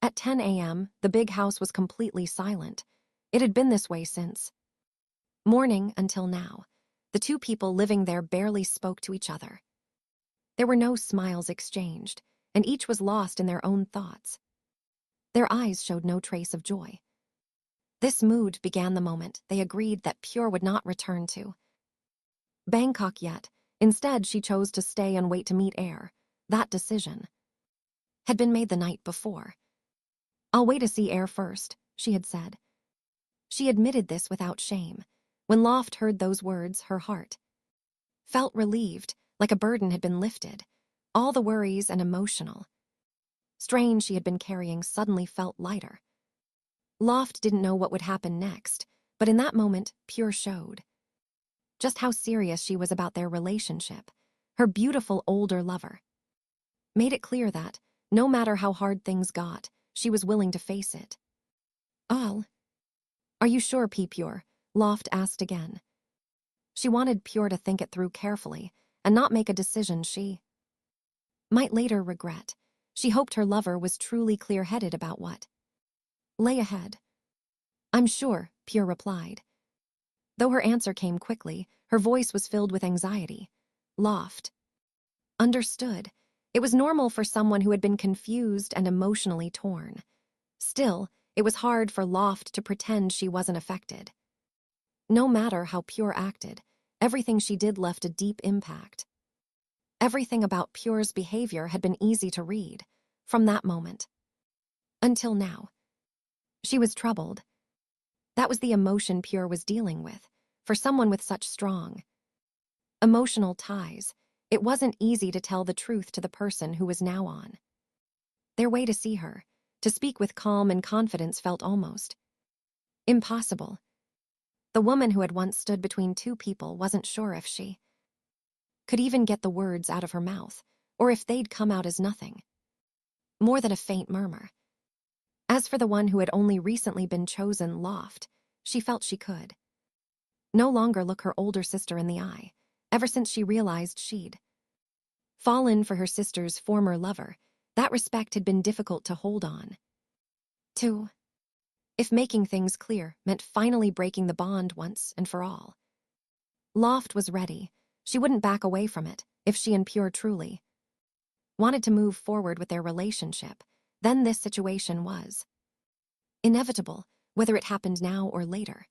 At 10 a.m., the big house was completely silent. It had been this way since morning until now. The two people living there barely spoke to each other. There were no smiles exchanged, and each was lost in their own thoughts. Their eyes showed no trace of joy. This mood began the moment they agreed that Pure would not return to Bangkok yet. Instead, she chose to stay and wait to meet Air. That decision had been made the night before. "I'll wait to see Air first," she had said. She admitted this without shame. When Loft heard those words, her heart felt relieved, like a burden had been lifted. All the worries and emotional strain she had been carrying suddenly felt lighter. Loft didn't know what would happen next, but in that moment, Pure showed just how serious she was about their relationship. Her beautiful older lover made it clear that, no matter how hard things got, she was willing to face it. Are you sure, Pure?" Loft asked again. She wanted Pure to think it through carefully and not make a decision she might later regret. She hoped her lover was truly clear-headed about what lay ahead. "I'm sure," Pure replied. Though her answer came quickly, her voice was filled with anxiety. Loft understood. It was normal for someone who had been confused and emotionally torn. Still, it was hard for Loft to pretend she wasn't affected. No matter how Pure acted, everything she did left a deep impact. Everything about Pure's behavior had been easy to read, from that moment until now. She was troubled. That was the emotion Pure was dealing with. For someone with such strong emotional ties, it wasn't easy to tell the truth to the person who was now on their way to see her. To speak with calm and confidence felt almost impossible. The woman who had once stood between two people wasn't sure if she could even get the words out of her mouth, or if they'd come out as nothing more than a faint murmur. As for the one who had only recently been chosen, Loft, she felt she could no longer look her older sister in the eye. Ever since she realized she'd fallen for her sister's former lover, that respect had been difficult to hold on to. If making things clear meant finally breaking the bond once and for all. Loft was ready. She wouldn't back away from it if she and Pure truly wanted to move forward with their relationship. Then this situation was inevitable, whether it happened now or later.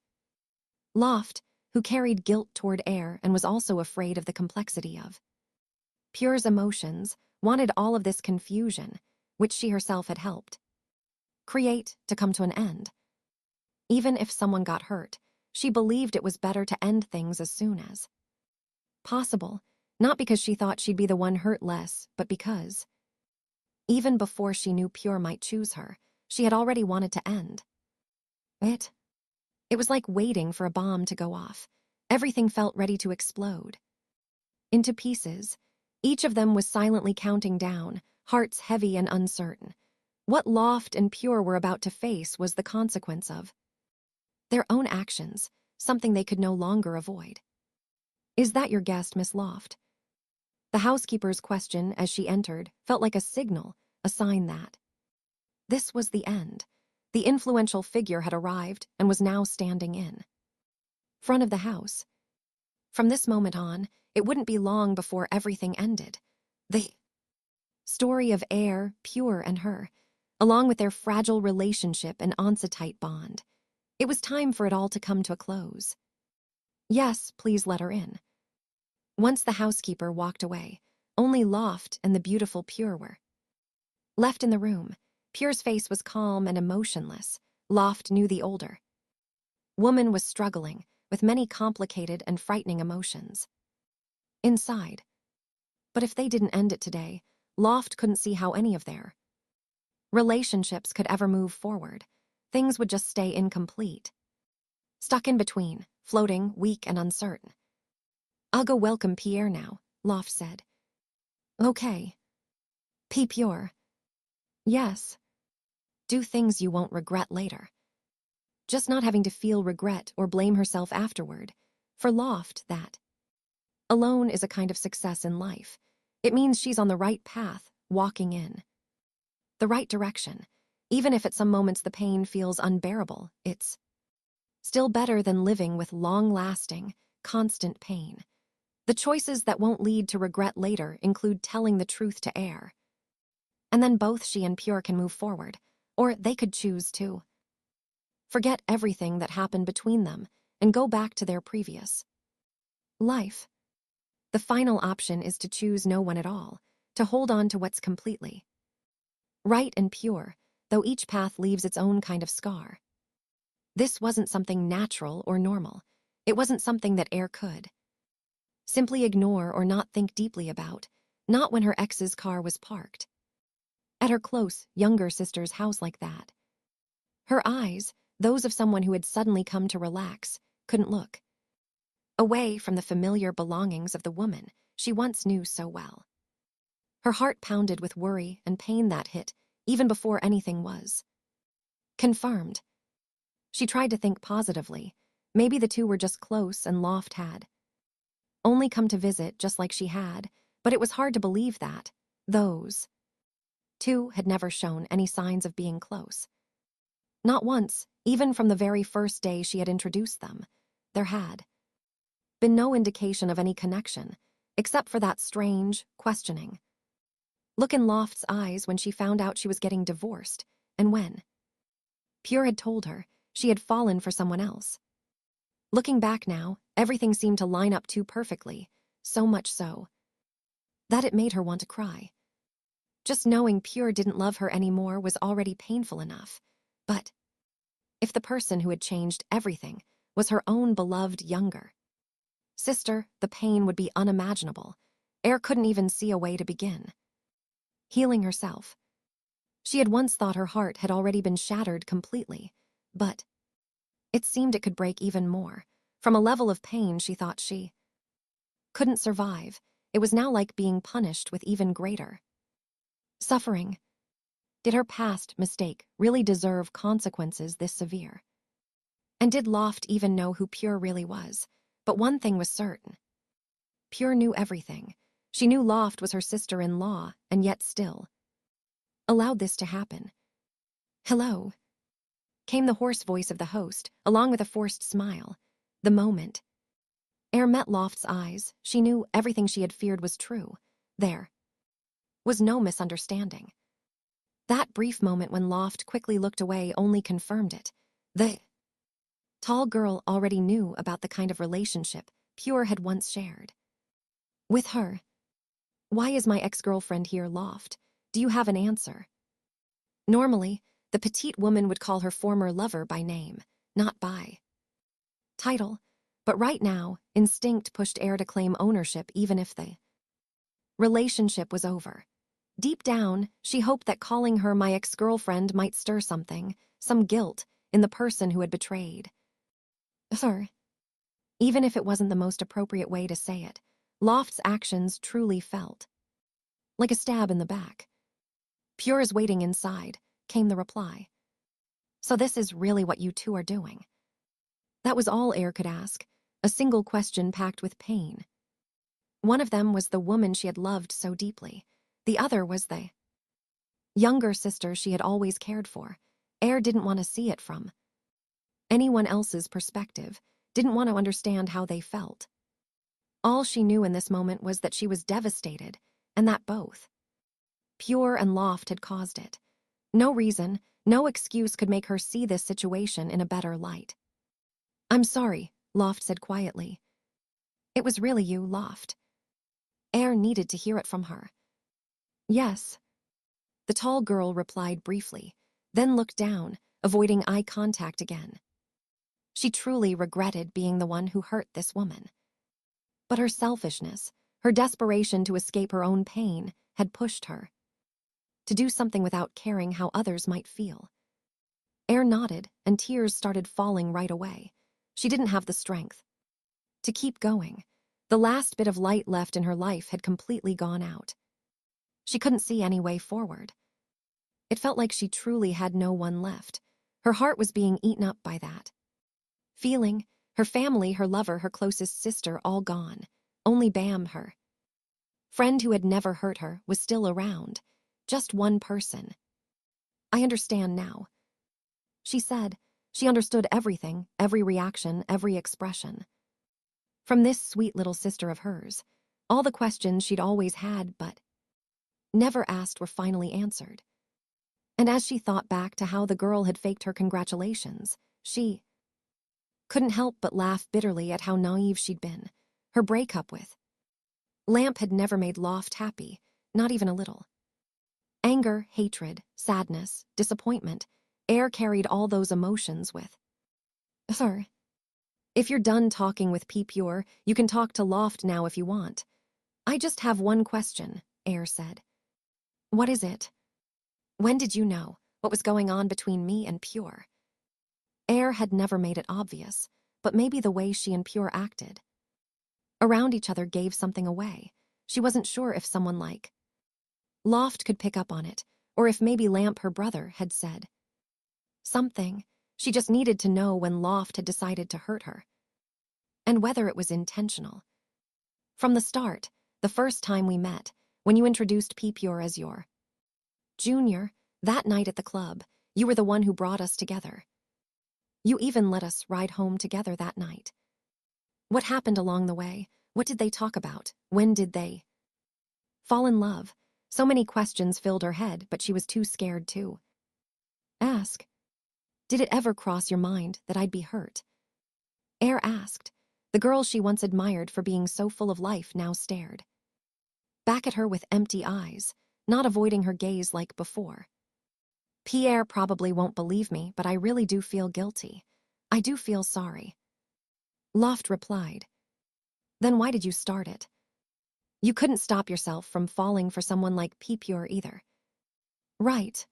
Loft, who carried guilt toward Air and was also afraid of the complexity of Pure's emotions, wanted all of this confusion, which she herself had helped create, to come to an end. Even if someone got hurt, she believed it was better to end things as soon as possible, not because she thought she'd be the one hurt less, but because, even before she knew Pure might choose her, she had already wanted to end it. It was like waiting for a bomb to go off. Everything felt ready to explode into pieces. Each of them was silently counting down, hearts heavy and uncertain. What Loft and Pure were about to face was the consequence of their own actions, something they could no longer avoid. "Is that your guest, Miss Loft?" The housekeeper's question as she entered felt like a signal, a sign that this was the end. The influential figure had arrived and was now standing in front of the house. From this moment on, it wouldn't be long before everything ended. The story of Air, Pure, and her, along with their fragile relationship and once-a-tight bond. It was time for it all to come to a close. "Yes, please let her in." Once the housekeeper walked away, only Loft and the beautiful Pure were left in the room. Pure's face was calm and emotionless. Loft knew the older woman was struggling with many complicated and frightening emotions inside. But if they didn't end it today, Loft couldn't see how any of their relationships could ever move forward. Things would just stay incomplete. Stuck in between, floating, weak and uncertain. "I'll go welcome Pierre now," Loft said. "Okay." Pure. "Yes. Do things you won't regret later." Just not having to feel regret or blame herself afterward. For Loft, that alone is a kind of success in life. It means she's on the right path, walking in the right direction. Even if at some moments the pain feels unbearable, it's still better than living with long-lasting, constant pain. The choices that won't lead to regret later include telling the truth to Air. And then both she and Pure can move forward, or they could choose to forget everything that happened between them and go back to their previous life. The final option is to choose no one at all, to hold on to what's completely right and pure, though each path leaves its own kind of scar. This wasn't something natural or normal. It wasn't something that Air could simply ignore or not think deeply about, not when her ex's car was parked at her close, younger sister's house like that. Her eyes, those of someone who had suddenly come to relax, couldn't look away from the familiar belongings of the woman she once knew so well. Her heart pounded with worry and pain that hit, even before anything was confirmed. She tried to think positively. Maybe the two were just close and Loft had only come to visit just like she had, but it was hard to believe that those two had never shown any signs of being close. Not once, even from the very first day she had introduced them. There had been no indication of any connection, except for that strange, questioning look in Loft's eyes when she found out she was getting divorced, and when Pure had told her she had fallen for someone else. Looking back now, everything seemed to line up too perfectly, so much so that it made her want to cry. Just knowing Pure didn't love her anymore was already painful enough, but if the person who had changed everything was her own beloved younger sister, the pain would be unimaginable. Air couldn't even see a way to begin healing herself. She had once thought her heart had already been shattered completely, but it seemed it could break even more. From a level of pain she thought she couldn't survive, it was now like being punished with even greater suffering. Did her past mistake really deserve consequences this severe? And did Loft even know who Pure really was? But one thing was certain. Pure knew everything. She knew Loft was her sister-in-law, and yet still allowed this to happen. "Hello," came the hoarse voice of the host, along with a forced smile. The moment Air met Loft's eyes, she knew everything she had feared was true. There was no misunderstanding. That brief moment when Loft quickly looked away only confirmed it. The tall girl already knew about the kind of relationship Pure had once shared with her. "Why is my ex-girlfriend here, Loft? Do you have an answer?" Normally, the petite woman would call her former lover by name, not by title, but right now, instinct pushed Air to claim ownership even if the relationship was over. Deep down, she hoped that calling her my ex-girlfriend might stir something, some guilt, in the person who had betrayed her. Even if it wasn't the most appropriate way to say it, Loft's actions truly felt like a stab in the back. "Pure is waiting inside," came the reply. "So this is really what you two are doing?" That was all Air could ask, a single question packed with pain. One of them was the woman she had loved so deeply. The other was the younger sister she had always cared for. Air didn't want to see it from anyone else's perspective, didn't want to understand how they felt. All she knew in this moment was that she was devastated, and that both Pure and Loft had caused it. No reason, no excuse could make her see this situation in a better light. "I'm sorry," Loft said quietly. "It was really you, Loft." Air needed to hear it from her. "Yes," the tall girl replied briefly, then looked down, avoiding eye contact again. She truly regretted being the one who hurt this woman. But her selfishness, her desperation to escape her own pain, had pushed her to do something without caring how others might feel. Air nodded, and tears started falling right away. She didn't have the strength to keep going. The last bit of light left in her life had completely gone out. She couldn't see any way forward. It felt like she truly had no one left. Her heart was being eaten up by that feeling. Her family, her lover, her closest sister, all gone. Only Bam, her friend who had never hurt her, was still around. Just one person I understand now. She said. She understood everything, every reaction, every expression. From this sweet little sister of hers, all the questions she'd always had but never asked were finally answered. And as she thought back to how the girl had faked her congratulations, she couldn't help but laugh bitterly at how naive she'd been. Her breakup with Lamp had never made Loft happy, not even a little. Anger, hatred, sadness, disappointment, Air carried all those emotions with her. If you're done talking with P. Pure, you can talk to Loft now if you want. I just have one question, Air said. What is it? When did you know what was going on between me and Pure? Air had never made it obvious, but maybe the way she and Pure acted around each other gave something away. She wasn't sure if someone like Loft could pick up on it, or if maybe Lamp, her brother, had said something. She just needed to know when Loft had decided to hurt her, and whether it was intentional. From the start, the first time we met, when you introduced P. Pure as your junior, that night at the club, you were the one who brought us together. You even let us ride home together that night. What happened along the way? What did they talk about? When did they fall in love? So many questions filled her head, but she was too scared to ask. Did it ever cross your mind that I'd be hurt? Air asked. The girl she once admired for being so full of life now stared back at her with empty eyes, not avoiding her gaze like before. Pierre probably won't believe me, but I really do feel guilty. I do feel sorry. Loft replied. Then why did you start it? You couldn't stop yourself from falling for someone like P. Pure either. Right.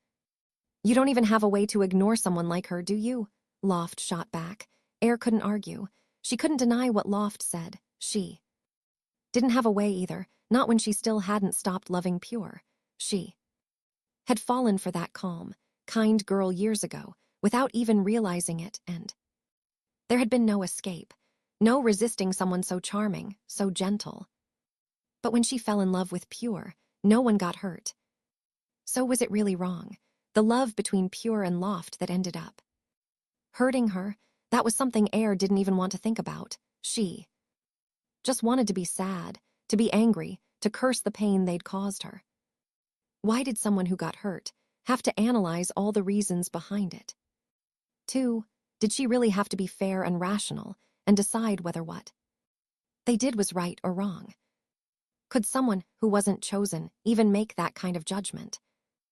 You don't even have a way to ignore someone like her, do you? Loft shot back. Air couldn't argue. She couldn't deny what Loft said. She didn't have a way either, not when she still hadn't stopped loving Pure. She had fallen for that calm, kind girl years ago, without even realizing it, and there had been no escape, no resisting someone so charming, so gentle. But when she fell in love with Pure, no one got hurt. So was it really wrong? The love between Pure and Loft that ended up hurting her, that was something Air didn't even want to think about. She just wanted to be sad, to be angry, to curse the pain they'd caused her. Why did someone who got hurt have to analyze all the reasons behind it? 2. Did she really have to be fair and rational and decide whether what they did was right or wrong? Could someone who wasn't chosen even make that kind of judgment?